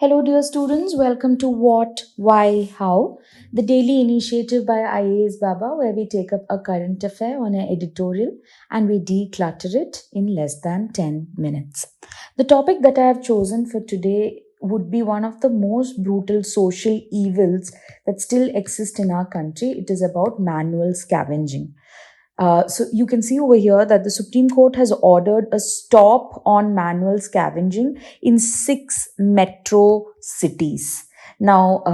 Hello, dear students. Welcome to What, Why, How, the daily initiative by IAS Baba, where we take up a current affair on an editorial and we declutter it in less than 10 minutes. The topic that I have chosen for today would be one of the most brutal social evils that still exist in our country. It is about manual scavenging. So you can see over here that the Supreme Court has ordered a stop on manual scavenging in 6 metro cities. Now,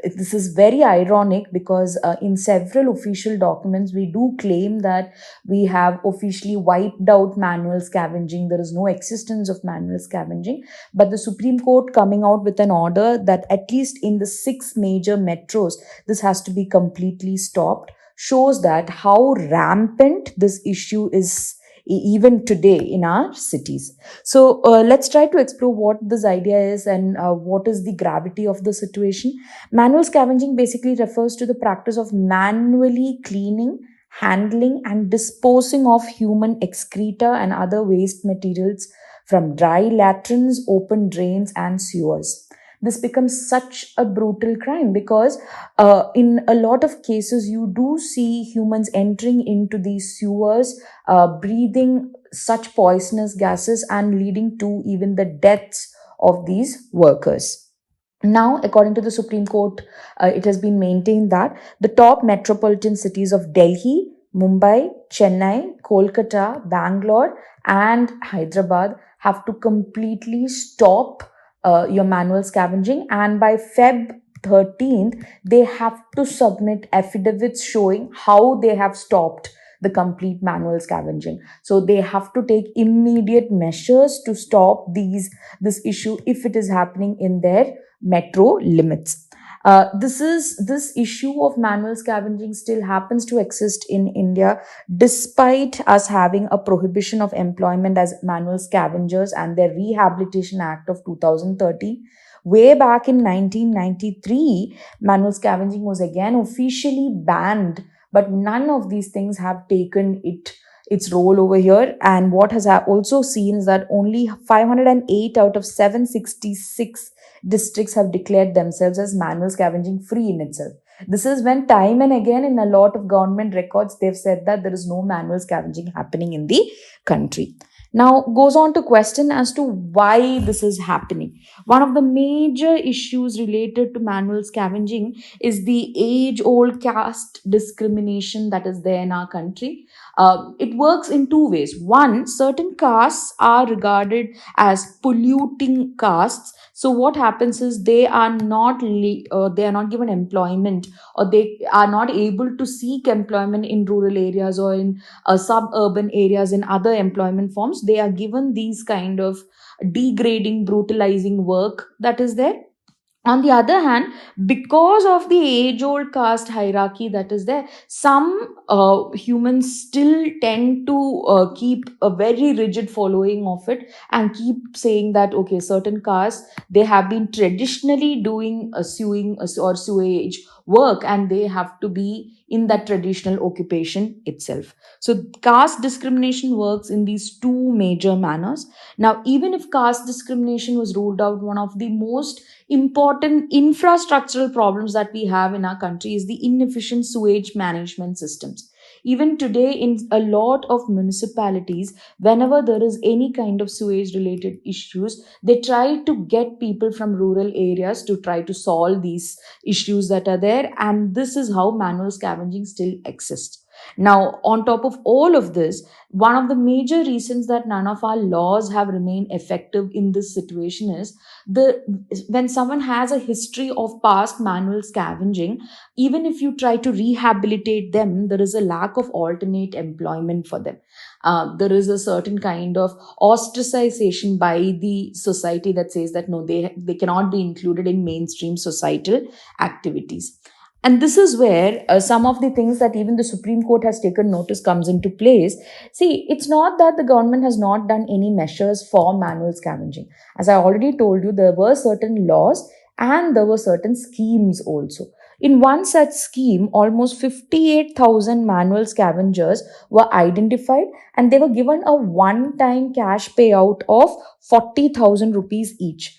this is very ironic because in several official documents, we do claim that we have officially wiped out manual scavenging. There is no existence of manual scavenging. But the Supreme Court coming out with an order that at least in the 6 major metros, this has to be completely stopped shows that how rampant this issue is even today in our cities. So let's try to explore what this idea is and what is the gravity of the situation. Manual scavenging basically refers to the practice of manually cleaning, handling, and disposing of human excreta and other waste materials from dry latrines, open drains, and sewers. This becomes such a brutal crime because in a lot of cases you do see humans entering into these sewers, breathing such poisonous gases and leading to even the deaths of these workers. Now, according to the Supreme Court, it has been maintained that the top metropolitan cities of Delhi, Mumbai, Chennai, Kolkata, Bangalore, and Hyderabad have to completely stop your manual scavenging, and by Feb 13th, they have to submit affidavits showing how they have stopped the complete manual scavenging. So they have to take immediate measures to stop this issue if it is happening in their metro limits. This issue of manual scavenging still happens to exist in India, despite us having a prohibition of employment as manual scavengers and their Rehabilitation Act of 2030. Way back in 1993, manual scavenging was again officially banned, but none of these things have taken its role over here. And what has also seen is that only 508 out of 766 districts have declared themselves as manual scavenging free in itself. This is when time and again in a lot of government records they've said that there is no manual scavenging happening in the country. Now goes on to question as to why this is happening. One of the major issues related to manual scavenging is the age old caste discrimination that is there in our country. It works in two ways. One, certain castes are regarded as polluting castes. So what happens is they are not given employment, or they are not able to seek employment in rural areas or in suburban areas in other employment forms. They are given these kind of degrading, brutalizing work that is there. On the other hand, because of the age old caste hierarchy that is there, some humans still tend to keep a very rigid following of it and keep saying that okay, certain castes, they have been traditionally doing a sewing or sewage work and they have to be in that traditional occupation itself. So caste discrimination works in these two major manners. Now, even if caste discrimination was ruled out, one of the most important infrastructural problems that we have in our country is the inefficient sewage management systems. Even today, in a lot of municipalities, whenever there is any kind of sewage related issues, they try to get people from rural areas to try to solve these issues that are there. And this is how manual scavenging still exists. Now, on top of all of this, one of the major reasons that none of our laws have remained effective in this situation is the when someone has a history of past manual scavenging, even if you try to rehabilitate them, there is a lack of alternate employment for them. There is a certain kind of ostracization by the society that says that no, they cannot be included in mainstream societal activities. And this is where some of the things that even the Supreme Court has taken notice comes into place. See, it's not that the government has not done any measures for manual scavenging. As I already told you, there were certain laws and there were certain schemes also. In one such scheme, almost 58,000 manual scavengers were identified and they were given a one time cash payout of 40,000 rupees each.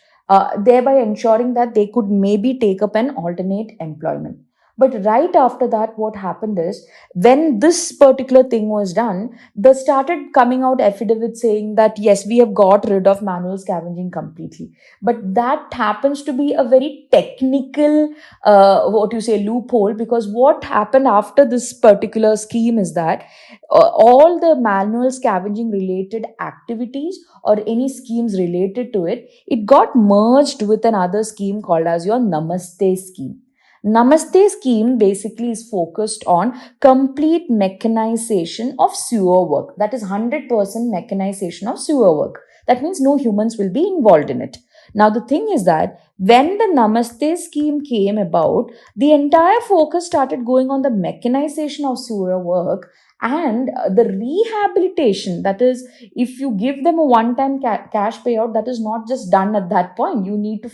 thereby ensuring that they could maybe take up an alternate employment. But right after that, what happened is when this particular thing was done, there started coming out affidavits saying that yes, we have got rid of manual scavenging completely. But that happens to be a very technical, what you say, loophole, because what happened after this particular scheme is that all the manual scavenging related activities or any schemes related to it, it got merged with another scheme called as your Namaste scheme. Namaste scheme basically is focused on complete mechanization of sewer work. That is 100% mechanization of sewer work. That means no humans will be involved in it. Now, the thing is that when the Namaste scheme came about, the entire focus started going on the mechanization of sewer work and the rehabilitation. That is, if you give them a one time cash payout, that is not just done at that point. You need to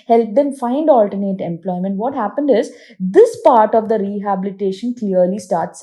help them find alternate employment. What happened is this part of the rehabilitation clearly started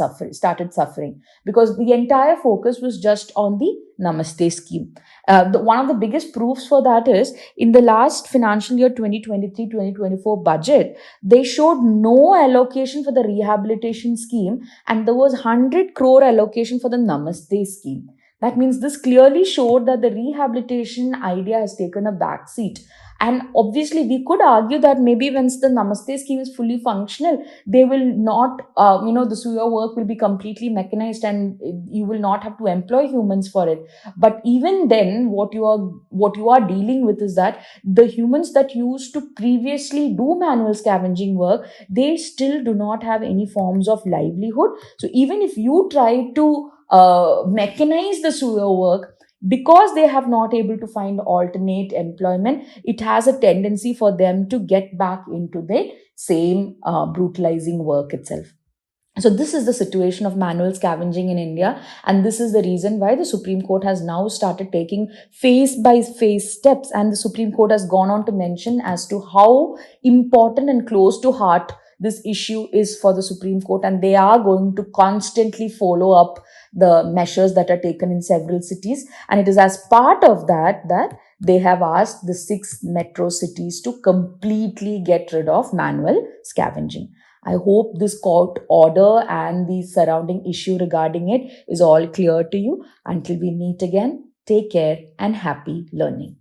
suffering because the entire focus was just on the Namaste scheme. One of the biggest proofs for that is in the last financial year 2023-2024 budget, they showed no allocation for the rehabilitation scheme and there was 100 crore allocation for the Namaste scheme. That means this clearly showed that the rehabilitation idea has taken a back seat. And obviously, we could argue that maybe once the Namaste scheme is fully functional, they will not, the sewer work will be completely mechanized and you will not have to employ humans for it. But even then, what you are dealing with is that the humans that used to previously do manual scavenging work, they still do not have any forms of livelihood. So even if you try to mechanize the sewer work, because they have not able to find alternate employment, it has a tendency for them to get back into the same brutalizing work itself. So this is the situation of manual scavenging in India, and this is the reason why the Supreme Court has now started taking phase by phase steps, and the Supreme Court has gone on to mention as to how important and close to heart this issue is for the Supreme Court, and they are going to constantly follow up the measures that are taken in several cities. And it is as part of that they have asked the 6 metro cities to completely get rid of manual scavenging. I hope this court order and the surrounding issue regarding it is all clear to you. Until we meet again, take care and happy learning.